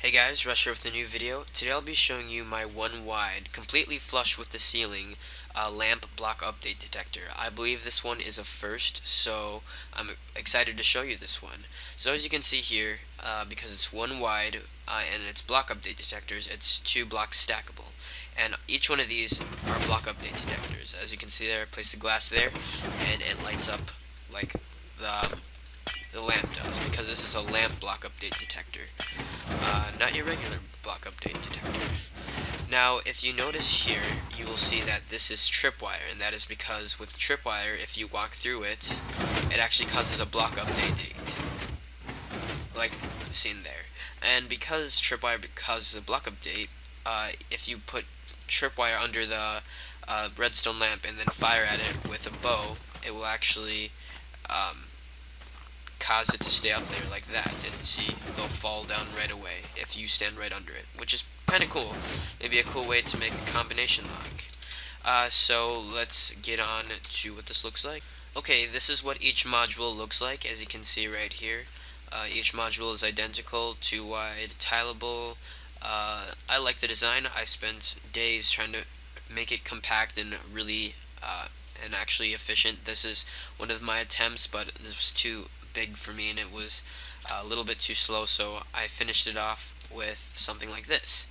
Hey guys, Rusher with a new video. Today I'll be showing you my one wide, completely flush with the ceiling lamp block update detector. I believe this one is a first, so I'm excited to show you this one. So as you can see here, because it's one wide and it's block update detectors, it's 2 blocks stackable. And each one of these are block update detectors. As you can see there, I place the glass there, and it lights up like the lamp does, because this is a lamp block update detector. Not your regular block update detector. Now, if you notice here, you will see that this is tripwire, and that is because with tripwire, if you walk through it, it actually causes a block update, like seen there. And because tripwire causes a block update, if you put tripwire under the redstone lamp and then fire at it with a bow, it will actually cause it to stay up there like that, and see, they'll fall down right away if you stand right under it, which is kind of cool. Maybe a cool way to make a combination lock. So let's get on to what this looks like. Okay, this is what each module looks like, as you can see right here. Each module is identical, 2 wide, tileable. I like the design. I spent days trying to make it compact and really and actually efficient. This is one of my attempts, but this was too big for me and it was a little bit too slow, so I finished it off with something like this.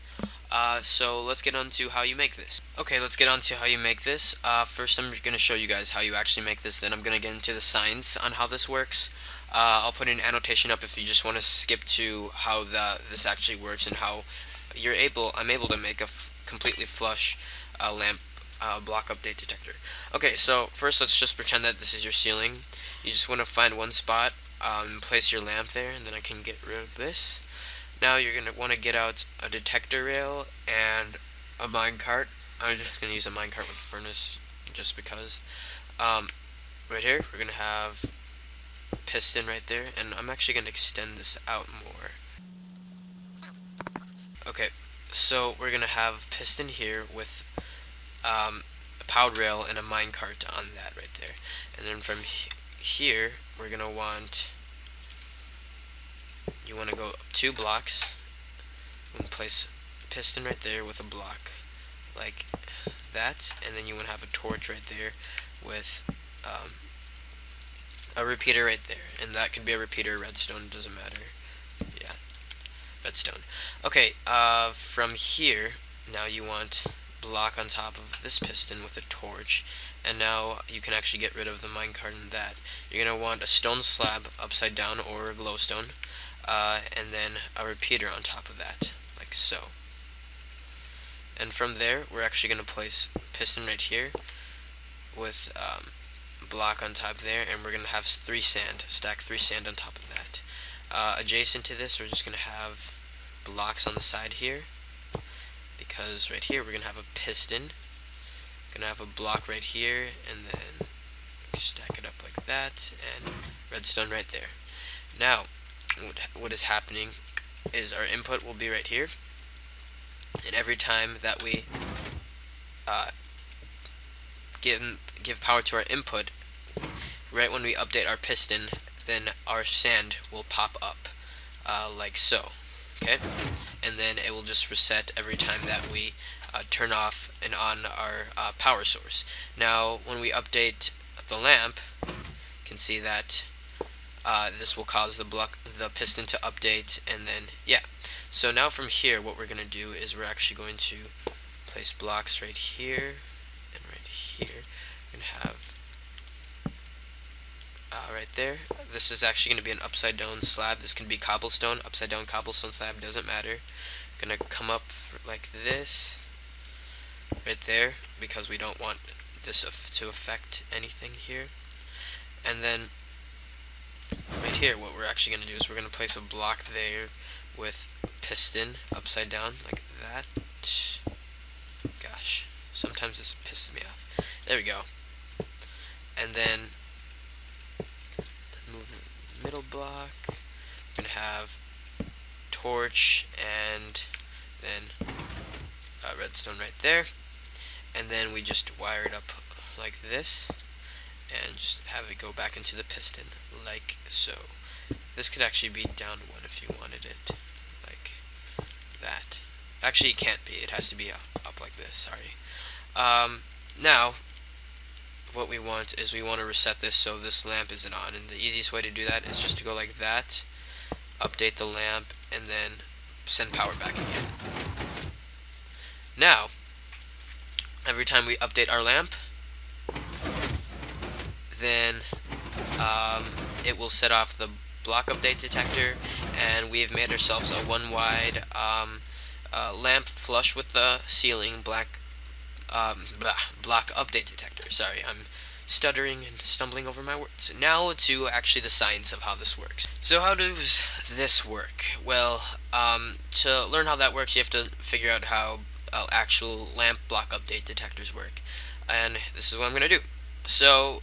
So let's get on to how you make this. Okay, let's get on to how you make this. First I'm going to show you guys how you actually make this, then I'm going to get into the science on how this works. I'll put an annotation up if you just want to skip to how this actually works and how I'm able to make a completely flush lamp block update detector. Okay, so first let's just pretend that this is your ceiling. You just want to find one spot, place your lamp there, and then I can get rid of this. Now you're going to want to get out a detector rail and a minecart. I'm just going to use a minecart with a furnace just because. Right here, we're going to have a piston right there, and I'm actually going to extend this out more. Okay, so we're going to have piston here with a powered rail and a minecart on that right there. And then from here, we're going to want, you want to go up 2 blocks and place a piston right there with a block like that, and then you want to have a torch right there with a repeater right there, and that could be a repeater, redstone, doesn't matter. Yeah, redstone. Okay, from here, now you want block on top of this piston with a torch, and now you can actually get rid of the minecart and that. You're going to want a stone slab upside down or a glowstone, and then a repeater on top of that, like so. And from there, we're actually going to place piston right here with block on top there, and we're going to have 3 sand, stack 3 sand on top of that. Adjacent to this, we're just going to have blocks on the side here, because right here we're going to have a piston, going to have a block right here, and then stack it up like that, and redstone right there. Now, what is happening is our input will be right here, and every time that we give power to our input, right when we update our piston, then our sand will pop up like so. Okay, and then it will just reset every time that we turn off and on our power source. Now, when we update the lamp, you can see that this will cause the piston to update, and then yeah. So now from here, what we're going to do is we're actually going to place blocks right here and right here. We're going to have right there. This is actually going to be an upside down slab. This can be cobblestone, upside down cobblestone slab, doesn't matter. Going to come up like this right there, because we don't want this to affect anything here. And then right here, what we're actually going to do is we're going to place a block there with piston upside down like that. Gosh, sometimes this pisses me off. There we go. And then move the middle block. We're going to have torch and then redstone right there. And then we just wire it up like this and just have it go back into the piston like so. This could actually be down one if you wanted it, like that. Actually, it can't be. It has to be up like this. Sorry. Now, what we want is we want to reset this so this lamp isn't on. And the easiest way to do that is just to go like that, update the lamp, and then send power back again. Now, every time we update our lamp, then it will set off the block update detector, and we have made ourselves a one wide lamp flush with the ceiling block update detector. Sorry, I'm stuttering and stumbling over my words. Now to actually the science of how this works. So how does this work? Well, to learn how that works, you have to figure out how actual lamp block update detectors work, and this is what I'm going to do. So,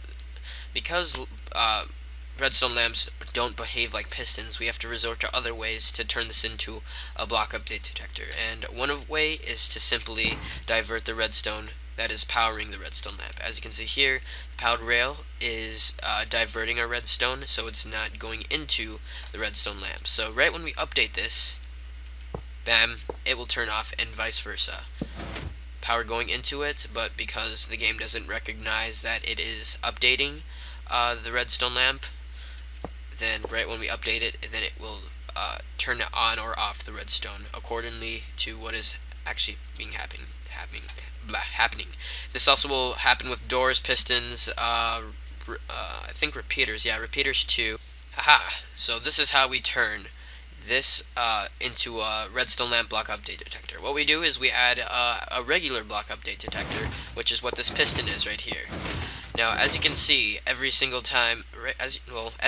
because redstone lamps don't behave like pistons, we have to resort to other ways to turn this into a block update detector. And one way is to simply divert the redstone that is powering the redstone lamp. As you can see here, the powered rail is diverting our redstone, so it's not going into the redstone lamp. So right when we update this, bam, it will turn off, and vice versa. Power going into it, but because the game doesn't recognize that it is updating the redstone lamp, then right when we update it, then it will turn on or off the redstone accordingly to what is actually being happening. This also will happen with doors, pistons, I think repeaters. Yeah, repeaters too. Haha. So this is how we turn this into a redstone lamp block update detector. What we do is we add a regular block update detector, which is what this piston is right here. Now, as you can see, every single time, as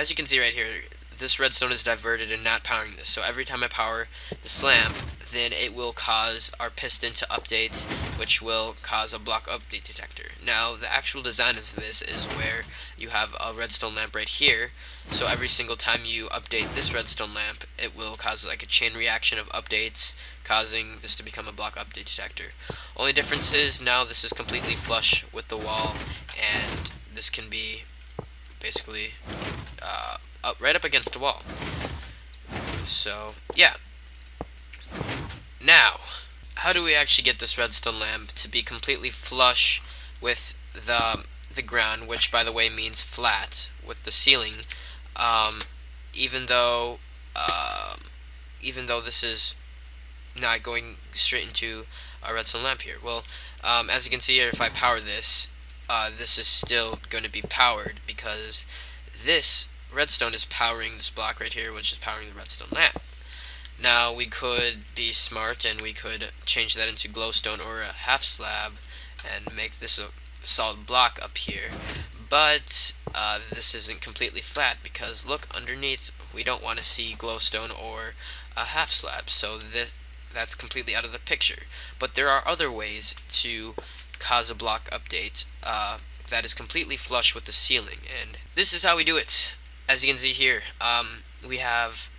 you can see right here, this redstone is diverted and not powering this. So every time I power this lamp, then it will cause our piston to update, which will cause a block update detector. Now, the actual design of this is where you have a redstone lamp right here. So every single time you update this redstone lamp, it will cause like a chain reaction of updates, causing this to become a block update detector. Only difference is now this is completely flush with the wall, and this can be basically right up against the wall. So yeah. Now, how do we actually get this redstone lamp to be completely flush with the ground, which by the way means flat with the ceiling, even though this is not going straight into a redstone lamp here? Well, as you can see here, if I power this, this is still going to be powered because this redstone is powering this block right here, which is powering the redstone lamp. Now, we could be smart and we could change that into glowstone or a half slab and make this a solid block up here, but this isn't completely flat because look underneath, we don't want to see glowstone or a half slab, so that's completely out of the picture. But there are other ways to cause a block update that is completely flush with the ceiling, and this is how we do it. As you can see here, we have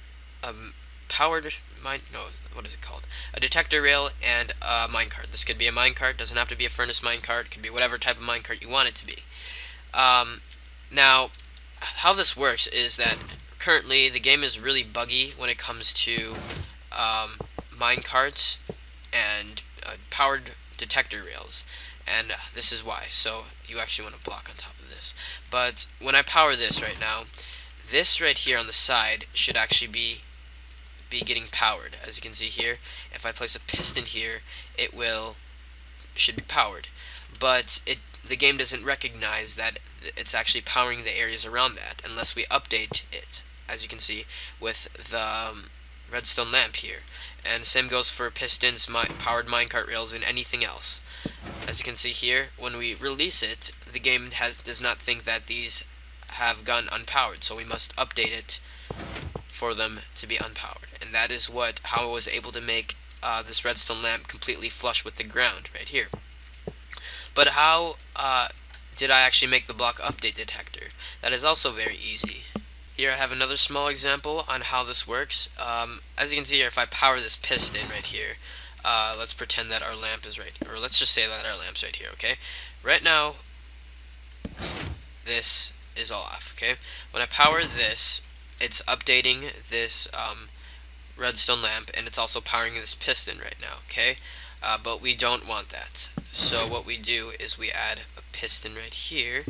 powered what is it called? A detector rail and a minecart. This could be a minecart, doesn't have to be a furnace minecart, it could be whatever type of minecart you want it to be. Now, how this works is that currently the game is really buggy when it comes to minecarts and powered detector rails, and this is why. So you actually want to block on top of this. But when I power this right now, this right here on the side should actually be getting powered. As you can see here, if I place a piston here, it should be powered. But the game doesn't recognize that it's actually powering the areas around that unless we update it, as you can see with the redstone lamp here. And the same goes for pistons, powered minecart rails, and anything else. As you can see here, when we release it, the game does not think that these have gone unpowered, so we must update it for them to be unpowered. And that is how I was able to make this redstone lamp completely flush with the ground right here. But how did I actually make the block update detector? That is also very easy. Here I have another small example on how this works. As you can see here, if I power this piston right here, let's pretend that our lamp is right, or let's just say that our lamp's right here, okay? Right now, this is all off, okay? When I power this, it's updating this redstone lamp, and it's also powering this piston right now, okay? But we don't want that. So what we do is we add a piston right here,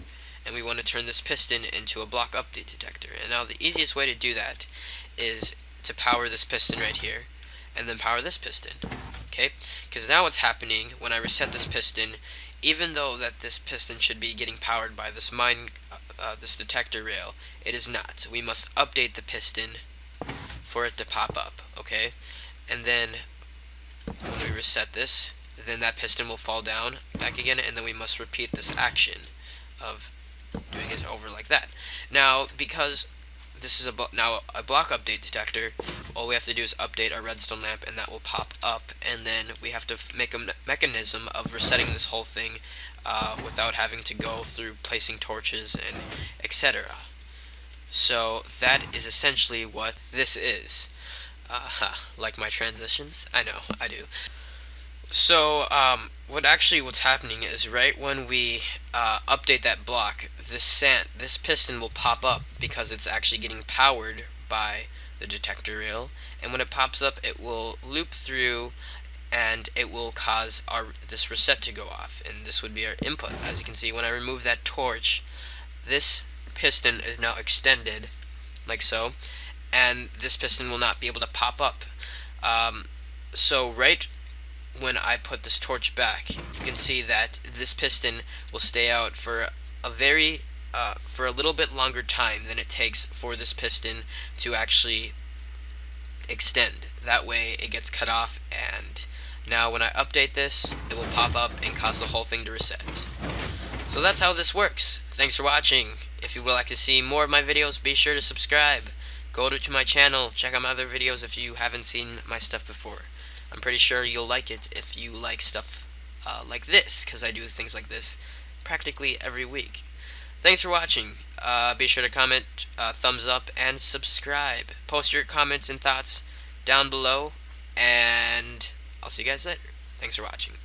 and we want to turn this piston into a block update detector. And now the easiest way to do that is to power this piston right here, and then power this piston, okay? Because now what's happening when I reset this piston, even though that this piston should be getting powered by this this detector rail, it is not. We must update the piston for it to pop up, okay? And then when we reset this, then that piston will fall down back again, and then we must repeat this action of doing it over like that. Now, because this is now a block update detector, all we have to do is update our redstone lamp, and that will pop up, and then we have to make a mechanism of resetting this whole thing without having to go through placing torches and etc. So that is essentially what this is. Like my transitions? I know, I do. So, what's happening is right when we update that block, this piston will pop up because it's actually getting powered by the detector rail, and when it pops up, it will loop through, and it will cause this reset to go off, and this would be our input. As you can see, when I remove that torch, this piston is now extended, like so, and this piston will not be able to pop up. So right when I put this torch back, you can see that this piston will stay out for a little bit longer time than it takes for this piston to actually extend. That way it gets cut off, and now when I update this, it will pop up and cause the whole thing to reset. So that's how this works. Thanks for watching. If you would like to see more of my videos, be sure to subscribe. Go to my channel, check out my other videos if you haven't seen my stuff before. I'm pretty sure you'll like it if you like stuff like this, because I do things like this practically every week. Thanks for watching. Be sure to comment, thumbs up, and subscribe. Post your comments and thoughts down below, and I'll see you guys later. Thanks for watching.